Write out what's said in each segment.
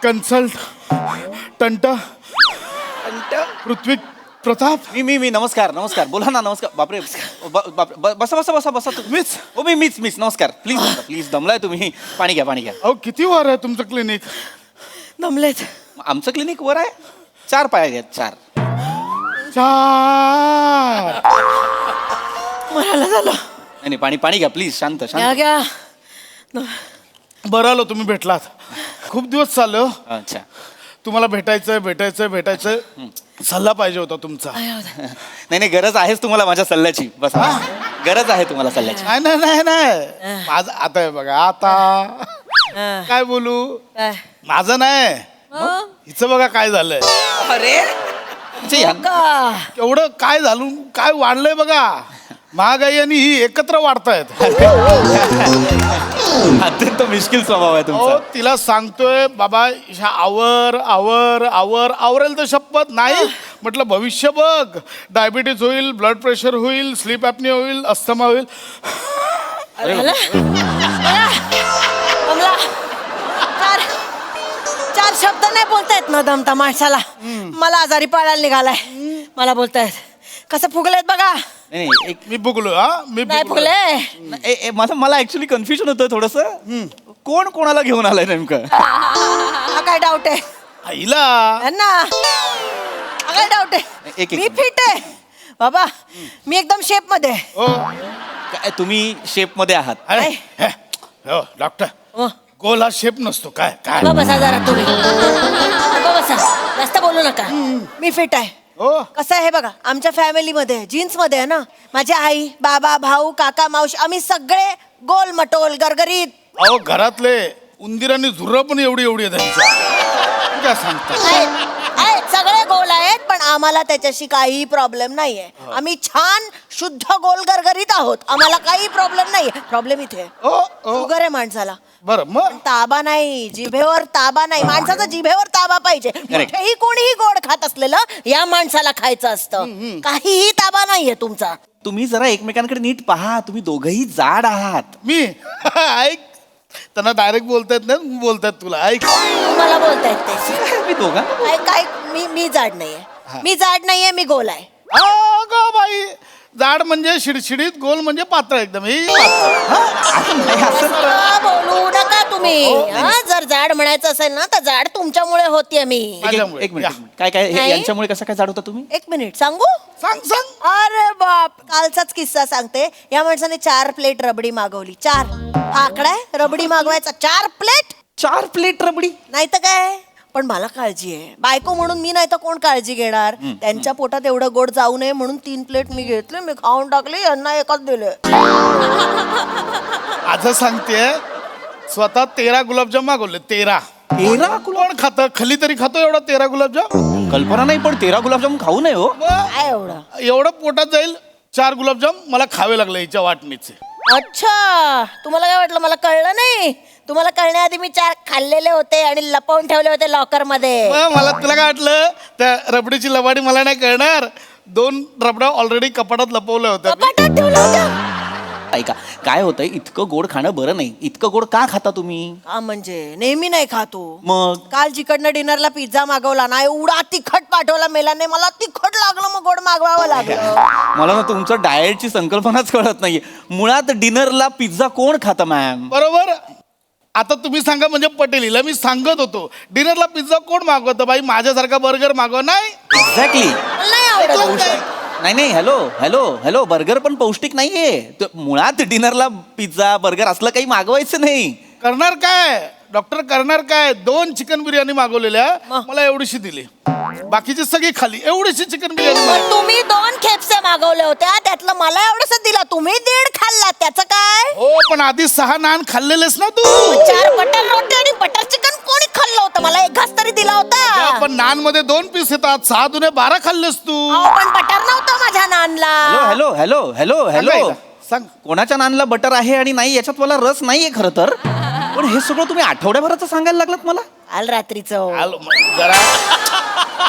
Consult turned पृथ्वी प्रताप. मी नमस्कार नमस्कार. बोला ना. नमस्कार. बापरे बसा बसा बसा बसा मीच? हो मीच नमस्कार. प्लीज दमलाय तुम्ही. पाणी घ्या पाणी घ्या. अहो किती वर आहे तुमचं क्लिनिक? दमलेत. आमचं क्लिनिक वर आहे. 4 पाया घ्या. 4. 4. मरायला झालं. नाही पाणी घ्या प्लीज. शांत घ्या शांत. घ्या. बरं आलो तुम्ही भेटलात. खूप दिवस चालले हो. अच्छा. तुम्हाला भेटायचंय. सल्ला पाहिजे होता तुमचा. नाही गरज आहेच तुम्हाला माझ्या सल्ल्याची. बस गरज आहे तुम्हाला सल्ल्याची. नाही माझं आता आहे बघा. आता काय बोलू. काय? माझं नाही हिचं बघा काय झालंय. अरे का? एवढं काय झालं काय वाढलंय बघा. महागाई आणि ही एकत्र वाढतायत. अत्यंत मिश्किल स्वभाव आहे हो तुमचा. तिला सांगतोय बाबा ह्या आवरेल तर शपथ नाही. म्हटलं भविष्य बघ. डायबिटीज होईल, ब्लड प्रेशर होईल, स्लीप ॲपनिया होईल, अस्थमा होईल. चार शब्द नाही बोलतायत न दमता माणसाला. मला आजारी पाडायला निघालाय. मला बोलतायत कसं फुगलेत बघा. नाही एक मी बुगलो. हा मी नाही बुगलो. फुगले. मला ऍक्च्युली कन्फ्युजन होतं थोडस. कोण कोणाला घेऊन आलाय नेमकं. हा काय डाऊट आहे आईला ना. हा काय डाऊट आहे. एक- मी फिट आहे बाबा. मी एकदम शेप मध्ये आहे. हो काय तुम्ही शेप मध्ये आहात. अरे हे, हो डॉक्टर हो. गोल हा शेप नसतो. काय काय बसा जरा तुम्ही. बसा. जास्त बोलू नका. मी फिट आहे. हो कसं आहे बघा. आमच्या फॅमिलीमध्ये जीन्स मध्ये आहे ना. माझी आई, बाबा, भाऊ, काका, मावशी आम्ही सगळे गोल मटोल गरगरीत. अहो घरातले उंदीर झुर्र पण एवढी आहे त्यांच्या. काय सांगता. आहेत सगळे गोल आहेत पण आम्हाला त्याच्याशी काही प्रॉब्लेम नाहीये. आम्ही छान शुद्ध गोल गरगरीत आहोत. आम्हाला काही प्रॉब्लेम नाहीये. प्रॉब्लेम इथे आहे. हो हो शुगर आहे माणसाला. बरं मग ताबा नाही. जिभेवर ताबा नाही. माणसाचा जिभेवर ताबा पाहिजे. कुठेही कोणीही गोड खात असलेलं या माणसाला खायचं असतं. काहीही ताबा नाहीये तुमचा. तुम्ही जरा एकमेकांकडे नीट पहा. तुम्ही दोघही जाड आहात. मी ऐक त्यांना डायरेक्ट बोलतायत नाही बोलतायत तुला. ऐक मला बोलतायत ते. मी दोघा काय काय मी जाड नाहीये. मी जाड नाहीये. मी गोल आहे. अगं बाई जाड म्हणजे शिडशिडीत, गोल म्हणजे पातळ एकदम. ही असं असं बोलू नका तुम्ही. हा, जर जाड म्हणायचं असेल ना तर जाड तुमच्यामुळे होतीये मी. एक मिनिट. काय काय नाही. यांच्यामुळे कसं काय जाड होता तुम्ही. एक मिनिट सांगू. सांग अरे बाप. कालचाच किस्सा सांगते. या माणसाने 4 प्लेट रबडी मागवली. 4. आकडा आहे रबडी मागवायचा. 4 प्लेट. 4 प्लेट रबडी. नाही तर काय. पण मला काळजी आहे. बायको म्हणून मी नाही तर कोण काळजी घेणार. त्यांच्या पोटात एवढं गोड जाऊ नये म्हणून 3 प्लेट मी घेतले. मी खाऊन टाकले. यांना एकच दिले. आज सांगते स्वतः 13 गुलाबजाम मागवले. 13 कोण खातं. खली तरी खातो एवढा 13 गुलाबजाम. कल्पना नाही पण 13 गुलाबजामुन खाऊ नये हो. काय एवढं. एवढं पोटात जाईल. 4 गुलाबजाम मला खावे लागले हिच्या वाटणीचे. अच्छा. तुम्हाला काय वाटलं मला कळलं नाही. तुम्हाला कळण्याआधी मी 4 खाल्लेले होते आणि लपवून ठेवले होते लॉकर मध्ये. मला तुला काय वाटलं त्या रबडीची लबाडी मला नाही कळणार. 2 रबडा ऑलरेडी कपाटात लपवल्या होत्या. कपाटात ठेवलं होतं. ऐका काय होतंय. इतकं गोड खाणं बरं नाही. इतकं गोड का खाता तुम्ही. हा म्हणजे नेहमी नाही खातो. मग काल जिकडनं डिनरला पिझ्झा मागवला ना. एवढा तिखट पाठवला मेलाने. मला तिखट लागलं मग गोड मागवावं लागलं. मला ना तुमचं डाएटची संकल्पनाच कळत नाहीये. मुळात डिनरला पिझ्झा कोण खातं मॅम. बरोबर. आता तुम्ही सांगा म्हणजे पटेल. हिला मी सांगत होतो डिनरला पिझ्झा कोण मागवतं बाई. माझ्यासारखा बर्गर मागव. नाही एक्झॅक्टली. मला नाही आवडत. नाही हॅलो बर्गर पण पौष्टिक नाहीये. मुळात डिनरला पिझ्झा बर्गर असलं काही मागवायचं नाही. करणार काय डॉक्टर करणार काय. 2 चिकन बिर्याणी मागवलेल्या मला एवढीशी दिली. बाकीची सगळी खाली. एवढीशी चिकन बिर्याणी मग तुम्ही 2 खेपसे मागवल्या होत्या. त्यातलं मला एवढंच दिला. तुम्ही 1.5 खाल्ला. त्याचं काय. हो पण आधी 6 नान खाल्लेलेस ना तू. 4 बटर रोटी आणि बटर चिकन कोणी खाल्लं होतं. मला एक घास तरी दिला होता. पण नान मध्ये 2 पीस येतात. 6 दुने 12 खाल्लेस तू. अहो, पण बटर नव्हतं माझ्या नानला. हॅलो सांग कोणाच्या नानला बटर आहे आणि नाही याच्यात मला रस नाहीये खरं तर. पण हे सगळं तुम्ही आठवड्याभराचं सांगायला लागलात मला. काल रात्रीचं. आलो जरा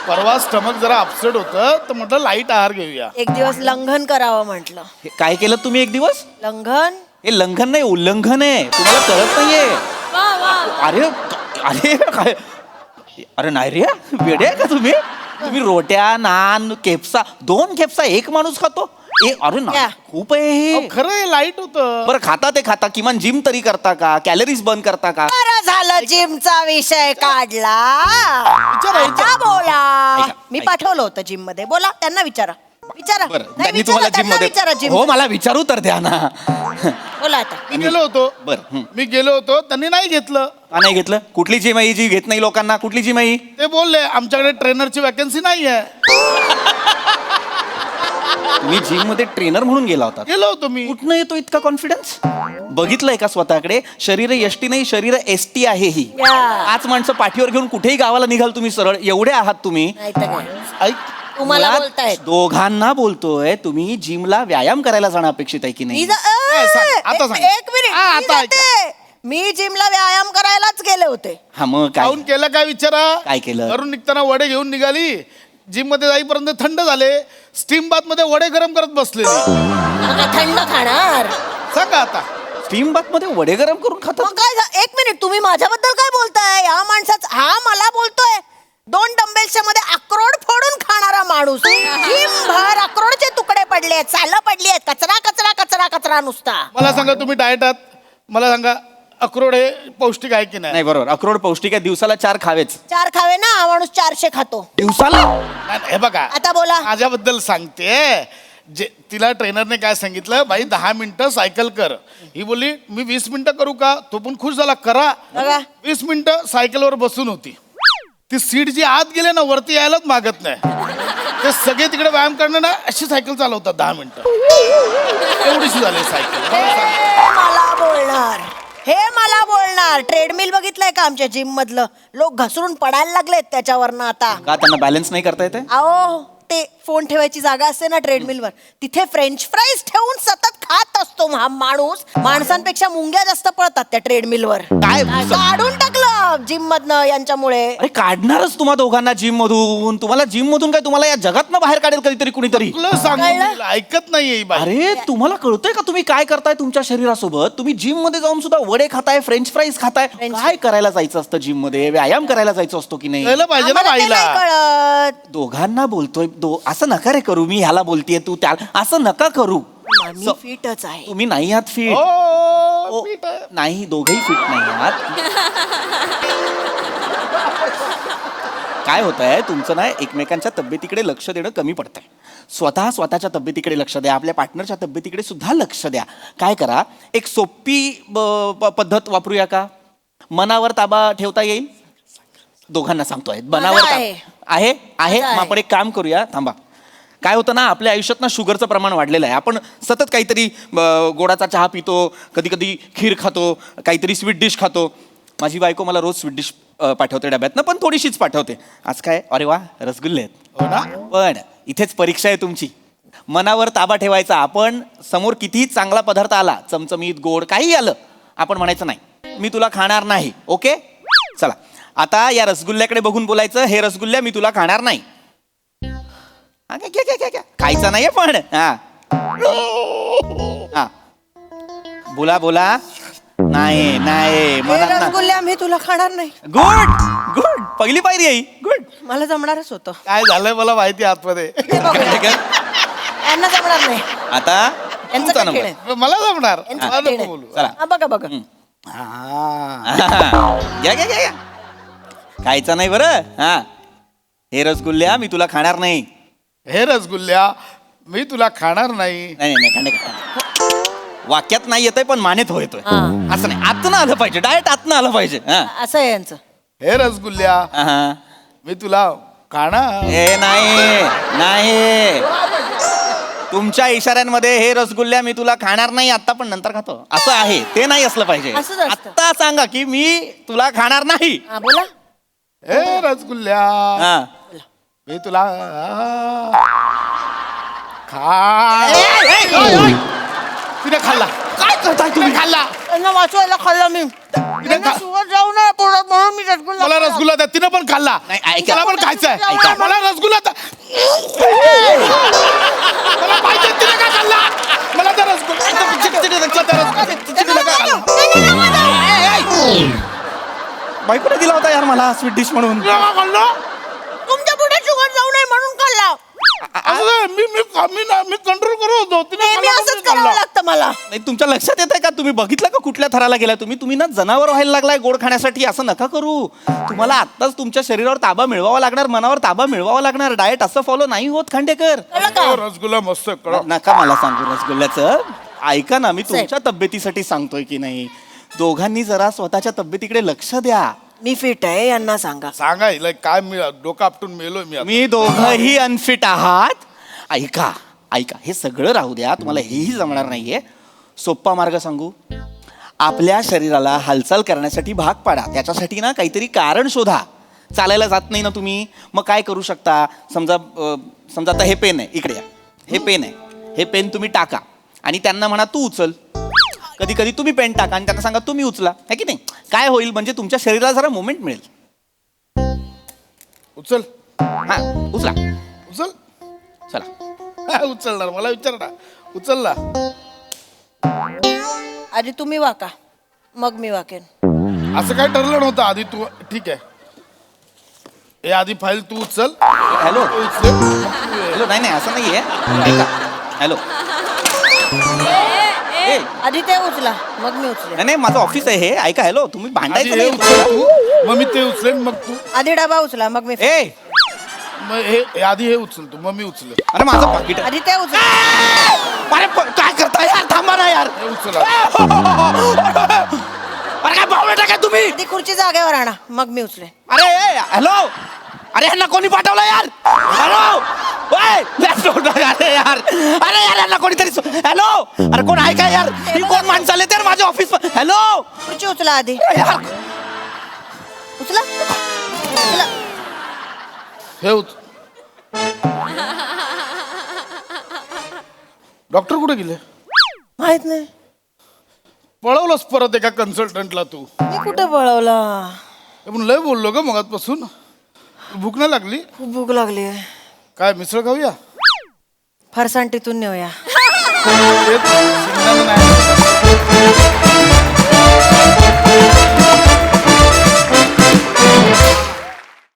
परवा स्टमक जरा अपसेट होतं तर म्हटलं लाईट आहार घेऊया. एक दिवस लंघन करावं म्हटलं. हे काय केलं तुम्ही एक दिवस. लंघन. हे लंघन नाही उल्लंघन आहे. तुम्हाला कळत नाहीये. अरे अरे काय अरे नाही रे वेडे आहे का तुम्ही तुम्ही रोट्या नान केपसा 2 केपसा एक माणूस खातो अरे ना या. खूप आहे अहो, हे. खरं लाईट होतं. बरं खाता ते खाता किमान जिम तरी करता का कॅलरीज बंद करता का बरं झालं जिमचा विषय काढला विचारा. आता बोला ऐका, मी ऐका. पाठवलं होतं जिम मध्ये बोला त्यांना विचारा विचारा बरं नाही, त्यांनी विचारा, तुम्हाला जिम त्यांना विचारा मध्ये gym हो मला विचारू तर द्या ना बोला आता मी गेलो होतो बरं मी गेलो होतो त्यांनी नाही घेतलं. का नाही घेतलं कुठली जिम आहे ही जी घेत नाही लोकांना कुठली जिम आहे ही? ते बोलले आमच्याकडे ट्रेनरची वॅकन्सी नाही आहे. तुम्ही जिम मध्ये ट्रेनर म्हणून गेला होता गेलो होतो मी. कुठनं येतो इतका कॉन्फिडन्स बघितलंय का स्वतःकडे शरीर एसटी नाही शरीर एसटी आहे ही या. 5 माणसं पाठीवर घेऊन कुठेही गावाला निघाल तुम्ही सरळ एवढे आहात तुम्ही नाही तर काय ऐक तुम्हाला मुळात बोलतायत दोघांना बोलतोय तुम्ही जिमला व्यायाम करायला जाणं अपेक्षित आहे की मी नाही सांग, आता सांग. एक मिनिट हा, मी आता जाते. मी जिमला व्यायाम करायलाच गेले होते हा मग काय जाऊन केलं काय विचारा. काय केलं? घरून निघताना वडे घेऊन निघाली. जिम मध्ये जाईपर्यंत थंड झाले. स्टीम बाथ मध्ये वडे गरम करत बसलेली. मग काय थंड खाणार सांगा आता. स्टीम बाथ मध्ये वडे गरम करून मग खातात काय एक मिनिट तुम्ही माझ्याबद्दल काय बोलताय या माणसाचा हा मला बोलतोय 2 डंबेल्सच्या मध्ये अक्रोड फोडून खाणारा माणूस भर अक्रोडचे तुकडे पडले सालं पडली आहेत कचरा कचरा कचरा कचरा नुसता मला सांगा तुम्ही डाएट आहात. मला सांगा अक्रोड हे पौष्टिक आहे की नाही. नाही बरोबर अक्रोड पौष्टिक आहे दिवसाला 4 खावेच 4 खावे ना हा माणूस 400 खातो दिवसाला नाही, हे बघा आता बोला माझ्याबद्दल सांगते. जे तिला ट्रेनरने काय सांगितलं बाई 10 मिनिटं सायकल कर. ही बोलली मी 20 मिनिटं करू का. तो पण खुश झाला करा. बघा. 20 मिनिटं सायकलवर बसून होती. ती सीट जी आत गेले ना वरती यायलाच मागत नाही. ते सगळे तिकडे व्यायाम करणं ना अशी सायकल चालवतात 10 मिनिटं एवढीशी झाली सायकल. हे मला बोलणार ट्रेडमिल बघितलंय का आमच्या जिम मधलं लोक घसरून पडायला लागलेत त्याच्यावरनं आता का त्यांना बॅलन्स नाही करता येते अहो ते फोन ठेवायची जागा असते ना ट्रेडमिलवर तिथे फ्रेंच फ्राईज ठेवून सतत खात असतो हा माणूस माणसांपेक्षा मुंग्या जास्त पळतात त्या ट्रेडमिलवर काय? काढून टाकलं जिम मधनं यांच्यामुळे अरे काढणारच तुम्हा दोघांना जिम मधून काय तुम्हाला या जगातनं बाहेर काढेल कधीतरी कुणीतरी तुला सांगून कळलं? तिला ऐकत नाहीये ही बाई. अरे तुम्हाला कळतंय का तुम्ही काय करताय तुमच्या शरीरासोबत तुम्ही जिम मध्ये जाऊन सुद्धा वडे खाताय फ्रेंच फ्राईज खाताय काय करायला जायचं असतं जिम मध्ये व्यायाम करायला जायचं असतो की नाही कळलं पाहिजे ना आम्हाला ते बाईला. नाही कळत दोघांना बोलतोय असं नका रे करू मी ह्याला बोलतेय तू त्याला असं नका करू मी फिटच आहे तुम्ही नाही आहात फिट हो, पीठ आहे. नाही दोघही फिट नाही आहात काय होत आहे तुमचं ना एकमेकांच्या तब्येतीकडे लक्ष देणं कमी पडतंय स्वतःच्या तब्येतीकडे लक्ष द्या आपल्या पार्टनरच्या तब्येतीकडे सुद्धा लक्ष द्या काय करा एक सोपी पद्धत वापरूया का मनावर ताबा ठेवता येईल दोघांना सांगतोय मनावर माझा आहे. आहे आहे माझा मग आपण एक काम करूया थांबा काय होतं ना आपल्या आयुष्यात ना शुगरचं प्रमाण वाढलेलं आहे आपण सतत काहीतरी गोडाचा चहा पितो कधी कधी खीर खातो काहीतरी स्वीट डिश खातो माझी बायको मला रोज स्वीट डिश पाठवते डब्यातनं पण थोडीशीच पाठवते आज काय अरे वा रसगुल्ले आहेत हो ना. पण इथेच परीक्षा आहे तुमची मनावर ताबा ठेवायचा आपण समोर कितीही चांगला पदार्थ आला चमचमीत गोड काही आलं आपण म्हणायचं नाही मी तुला खाणार नाही ओके चला आता या रसगुल्ल्याकडे बघून बोलायचं हे रसगुल्ल्या मी तुला खाणार नाही खायचा नाहीये पण हा हा बोला बोला नाही नाही मनात ना रसगुल्ले मी तुला खाणार नाही गुड गुड पहिली पायरी आहे गुड मला जमणारच होतं काय झालंय मला माहिती आहे आतमध्ये. यांना जमणार नाही आता यांचं तुमचा कठीण नंबर आहे. मला जमणार. यांचं मला कठीण नको आहे. बोलू. चला हा, बघा बघा हा. घ्या घ्या घ्या घ्या खायचा नाही बरं हा हे रसगुल्ल्या मी तुला खाणार नाही हे रसगुल्ल्या मी तुला खाणार नाही. नाही नाही नाही वाक्यात नाही येतंय पण मानेत हो येतोय असं नाही आतनं आलं पाहिजे डायरेक्ट आतनं आलं पाहिजे हा असं आहे यांचं हे रसगुल्ल्या हा. मी तुला खाणार. हे नाही नाही तुमच्या इशाऱ्यांमध्ये हे रसगुल्ल्या मी तुला खाणार नाही आता पण नंतर खातो असं आहे ते नाही असलं पाहिजे असंच असतं. आता सांगा की मी तुला खाणार नाही हा बोला हे रसगुल्ल्या हा मी तुला खा. तिने खाल्ला. काय करताय तुम्ही खाल्ला. त्यांना वाचवायला खाल्लं मी त्यांना शुगर जाऊ नये पोटात म्हणून मी रसगुल्ला मला रसगुल्ला द्या तिनं पण खाल्ला. नाही, ऐका. मला पण खायचंय. ऐका. मला रसगुल्ला द्या. मला पाहिजे तिने काय खाल्ला. मला त्या रसगुल्ला तिने काय खाल्ला. बायकोने दिला होता यार मला स्वीट डिश म्हणून. तुला का खाल्लं? तुमच्या पुढे शुगर जाऊ नये म्हणून खाल्ला. असं काय? मी कंट्रोल करत होतो. तिने नेहमी खाल्लं असंच म्हणून खाल्लं. करावं लागतं मला. नाही तुमच्या लक्षात येत आहे का? तुम्ही बघितलं का कुठल्या थराला गेला तुम्ही ना जनावर व्हायला लागलाय गोड खाण्यासाठी. असं नका करू. तुम्हाला आत्ताच तुमच्या शरीरावर ताबा मिळवावा लागणार, मनावर ताबा मिळवावा लागणार. डाएट असं फॉलो नाही होत खांडेकर. कळलं का? रसगुल्ला मस्त आहे, कळलं? नका मला सांगू रसगुल्ल्याचं. ऐका ना, मी तुमच्या तब्येतीसाठी सांगतोय की नाही. दोघांनी जरा स्वतःच्या तब्येतीकडे लक्ष द्या. मी फिट आहे यांना सांगा. सांगा हिला काय मी डोकं आपटून मेलोय मी आता. मी दोघंही अनफिट आहात. ऐका ऐका, हे सगळं राहू द्या, तुम्हाला हेही जमणार नाहीये. सोप्पा मार्ग सांगू. आपल्या शरीराला हालचाल करण्यासाठी भाग पाडा. त्याच्यासाठी ना काहीतरी कारण शोधा. चालायला जात नाही ना तुम्ही, मग काय करू शकता? समजा आता हे पेन आहे, इकडे या. हे पेन आहे, हे पेन तुम्ही टाका आणि त्यांना म्हणा तू उचल. कधी कधी तुम्ही पेन टाका आणि त्यांना सांगा तुम्ही उचला, है की नाही? काय होईल म्हणजे तुमच्या शरीराला जरा मुवमेंट मिळेल. उचल हा उचला, उचल. चला. उचलणार, मला विचार ना. उचलला. आधी तुम्ही वाका मग मी वाकेन. असं काय ठरलं नव्हतं आधी. तू ठीक आहे, हे आधी फाईल तू उचल. हॅलो तू उचल, मग तू ये. हॅलो, नाही असं नाहीये. ऐका, हॅलो. ए, आधी ते उचला मग मी उचले. नाही माझं ऑफिस आहे हे. ऐका, हॅलो, तुम्ही आधी भांडायचं हे नाही. उचल तू, मग मी ते उचलेन, मग तू. आधी डबा उचला मग मी. ए, मग हे आधी हे उचल तू, मग मी उचल. अरे माझं पाकिट. आधी ते उचला. अरे काय करताय यार? थांबा ना यार. हे उचल. अरे काय पावलं टाका तुम्ही? आधी खुर्ची जागेवर आणा मग मी उचले. अरे हॅलो, अरे यांना कोणी पाठवलं यार? हॅलो, अरे यार, अरे यार यांना कोणीतरी हॅलो. अरे कोण आहे का यार? ही कोण माणसं आले तर माझ्या ऑफिस. हॅलो खुर्ची उचला आधी. यार, उचला उचला. हे उचल. डॉक्टर कुठे गेले? माहित नाही. पळवलंस परत एका कन्सल्टंटला तू. मी कुठे पळवला? हे पण लय बोललो ग मगातपासून. भूक नाही लागली? खूप भूक लागली आहे. काय मिसळ खाऊया? फरसाण टितून नेऊया. शेंगदाणा नाही.